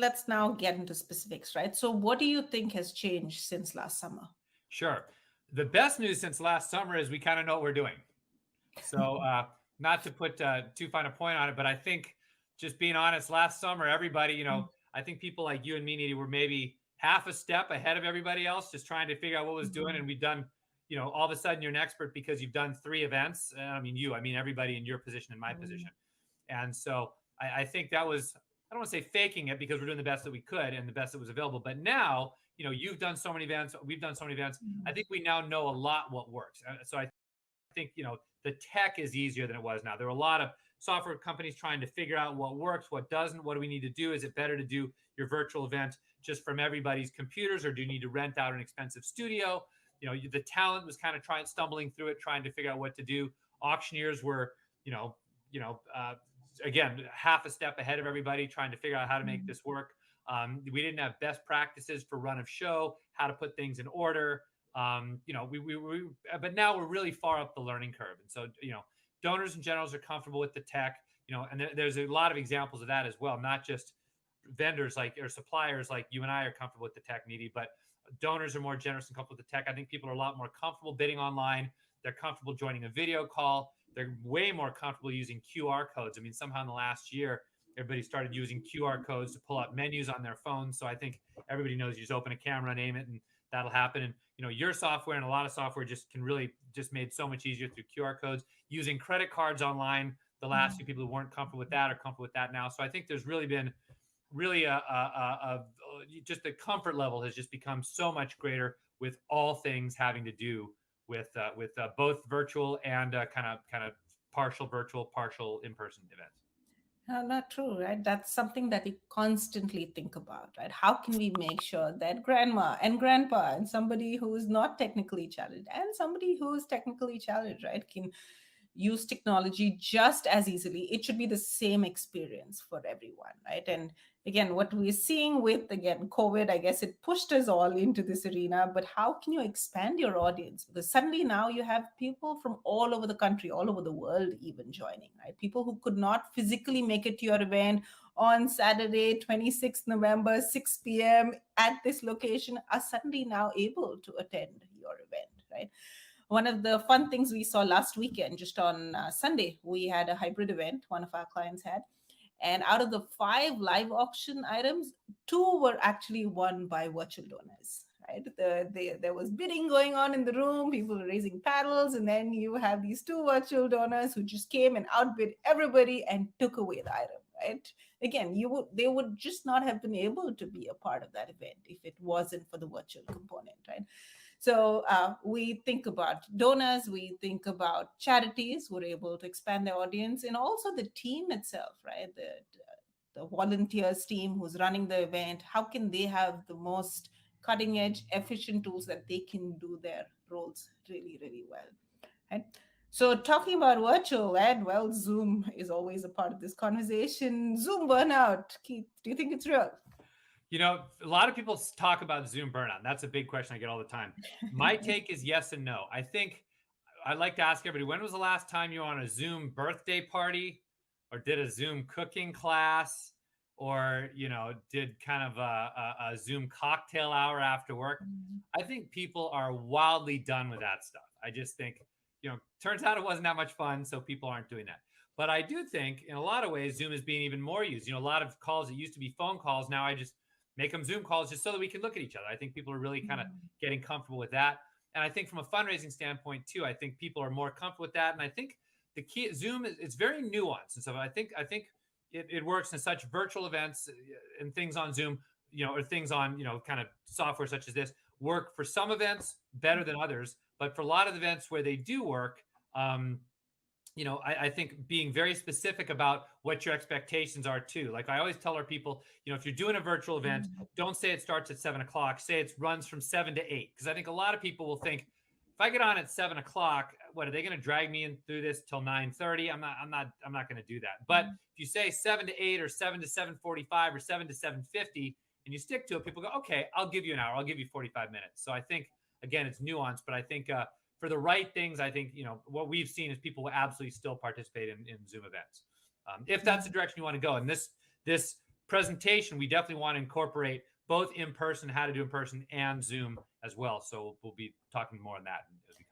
let's now get into specifics, right? So what do you think has changed since last summer? Sure. The best news since last summer is we kind of know what we're doing. So, not to put too fine a point on it, but I think just being honest, last summer, everybody, I think people like you and me, Needy, were maybe half a step ahead of everybody else, just trying to figure out what was doing. And we've done, all of a sudden you're an expert because you've done 3 events. I mean, everybody in your position, in my position. And so I think that was, I don't want to say faking it because we're doing the best that we could and the best that was available. But now, you've done so many events, we've done so many events. I think we now know a lot what works. So I think, the tech is easier than it was now. There are a lot of software companies trying to figure out what works, what doesn't, what do we need to do? Is it better to do your virtual event just from everybody's computers, or do you need to rent out an expensive studio? The talent was kind of stumbling through it, trying to figure out what to do. Auctioneers were, again, half a step ahead of everybody, trying to figure out how to make this work. We didn't have best practices for run of show, how to put things in order. But now we're really far up the learning curve. And so, donors and generals are comfortable with the tech, and there's a lot of examples of that as well. Not just vendors or suppliers like you and I are comfortable with the tech, Needy, but donors are more generous and comfortable with the tech. I think people are a lot more comfortable bidding online. They're comfortable joining a video call. They're way more comfortable using QR codes. I mean, somehow in the last year, everybody started using QR codes to pull up menus on their phones. So I think everybody knows you just open a camera, name it, and that'll happen. And your software and a lot of software just can really just made so much easier through QR codes. Using credit cards online, the last few people who weren't comfortable with that are comfortable with that now. So I think there's really been just the comfort level has just become so much greater with all things having to do with both virtual and kind of partial virtual, partial in-person events. Not true, right? That's something that we constantly think about, right? How can we make sure that grandma and grandpa and somebody who is not technically challenged and somebody who is technically challenged, right, can use technology just as easily? It should be the same experience for everyone, right? And again, what we're seeing with, again, COVID, I guess it pushed us all into this arena, but how can you expand your audience? Because suddenly now you have people from all over the country, all over the world even joining, right? People who could not physically make it to your event on Saturday, 26th November, 6 p.m. at this location are suddenly now able to attend your event, right? One of the fun things we saw last weekend, just on Sunday, we had a hybrid event, one of our clients had. And out of the 5 live auction items, 2 were actually won by virtual donors, right? There was bidding going on in the room, people were raising paddles, and then you have these 2 virtual donors who just came and outbid everybody and took away the item, right? Again, they would just not have been able to be a part of that event if it wasn't for the virtual component, right? So we think about donors, we think about charities who are able to expand their audience, and also the team itself, right? The volunteers team who's running the event. How can they have the most cutting edge, efficient tools that they can do their roles really, really well, right? So talking about virtual, and well, Zoom is always a part of this conversation. Zoom burnout, Keith, do you think it's real? A lot of people talk about Zoom burnout. That's a big question I get all the time. My take is yes and no. I think I'd like to ask everybody, when was the last time you were on a Zoom birthday party or did a Zoom cooking class or, did kind of a Zoom cocktail hour after work? I think people are wildly done with that stuff. I just think, turns out it wasn't that much fun, so people aren't doing that. But I do think in a lot of ways, Zoom is being even more used. A lot of calls that used to be phone calls, now I just make them Zoom calls just so that we can look at each other. I think people are really kind of getting comfortable with that. And I think from a fundraising standpoint too, I think people are more comfortable with that. And I think the key Zoom it's very nuanced. And so I think it works in such virtual events and things on Zoom, or things on, kind of software such as this work for some events better than others. But for a lot of events where they do work, I think being very specific about what your expectations are too. Like I always tell our people, if you're doing a virtual event, don't say it starts at 7:00. Say it runs from 7 to 8. Because I think a lot of people will think, if I get on at 7:00, what are they going to drag me in through this till 9:30? I'm not going to do that. But if you say 7 to 8 or 7 to 7:45 or 7 to 7:50, and you stick to it, people go, okay, I'll give you an hour. I'll give you 45 minutes. So I think, again, it's nuanced, but I think, for the right things, I think, what we've seen is people will absolutely still participate in Zoom events. If that's the direction you want to go. And this presentation, we definitely want to incorporate both in person, how to do in person, and Zoom as well. So we'll be talking more on that as we come.